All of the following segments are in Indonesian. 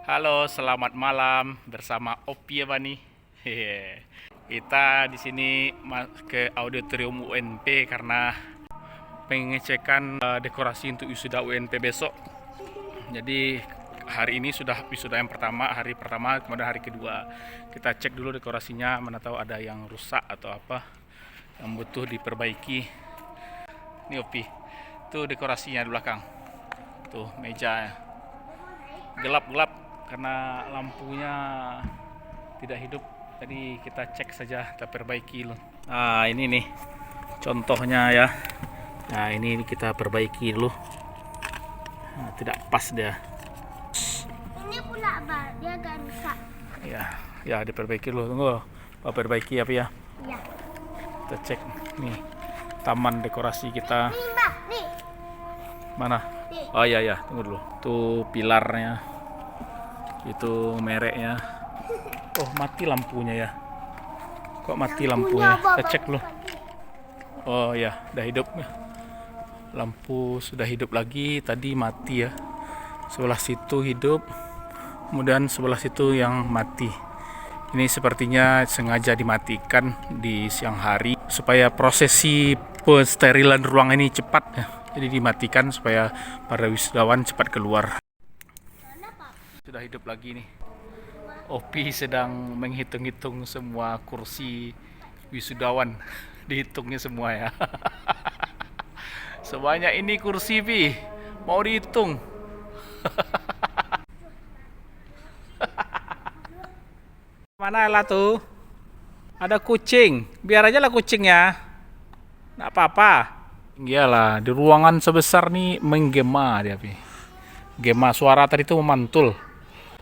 Halo, selamat malam bersama Opi ya Bani. Hehe. Kita di sini ke auditorium UNP karena pengecekan dekorasi untuk wisuda UNP besok. Jadi hari ini sudah wisuda yang pertama, hari pertama, kemudian hari kedua. Kita cek dulu dekorasinya, mana tahu ada yang rusak atau apa yang butuh diperbaiki. Ini Opi, tuh dekorasinya di belakang. Tuh meja gelap-gelap karena lampunya tidak hidup. Jadi kita cek saja, kita perbaiki loh. Nah ini nih contohnya ya. Nah ini kita perbaiki dulu. Nah, tidak pas dia. Ini pula dia agak rusak. Ya diperbaiki dulu. Tunggu, Pak perbaiki apa ya? Iya. Kita cek nih taman dekorasi kita. Nih Mbak, nih. Mana? Nih. Oh iya ya, tunggu dulu. Tuh pilarnya, itu mereknya. Oh mati lampunya ya. Kok mati lampunya? Kita cek dulu. Oh ya, udah hidup. Lampu sudah hidup lagi. Tadi mati ya. Sebelah situ hidup, kemudian sebelah situ yang mati. Ini sepertinya sengaja dimatikan di siang hari supaya prosesi pensterilan ruang ini cepat ya. Jadi dimatikan supaya para wisudawan cepat keluar. Sudah hidup lagi nih. Opi sedang menghitung-hitung semua kursi wisudawan. Dihitungnya semua ya. Sebanyak ini kursi Pi. Mau dihitung. Mana lah tuh? Ada kucing. Biar aja lah kucingnya. Nggak apa-apa. Iyalah, di ruangan sebesar nih menggema dia Pi. Gema suara tadi tuh memantul.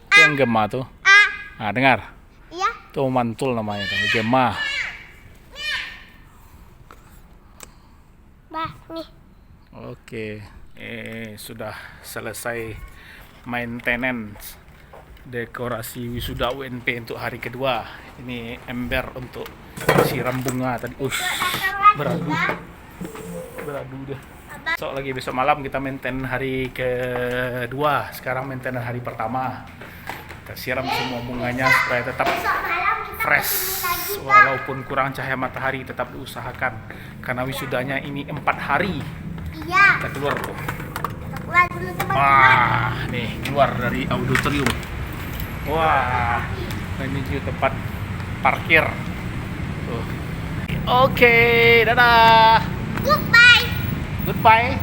Itu yang gema tuh. Nah, dengar. Iya. Tuh mantul namanya tuh, gema. Bah, nih. Oke. Sudah selesai maintenance dekorasi wisuda UNP untuk hari kedua. Ini ember untuk siram bunga tadi. Beradu. Beradu deh. Besok malam kita maintain hari kedua. Sekarang maintain hari pertama. Kita siram semua bunganya supaya tetap fresh, walaupun kurang cahaya matahari tetap diusahakan karena wisudanya ini 4 hari. Iya. Kita keluar tuh. Kita keluar dulu teman-teman. Wah, nih keluar dari auditorium. Wah, menuju tempat parkir. Tuh. Oke, dadah. Goodbye. Goodbye.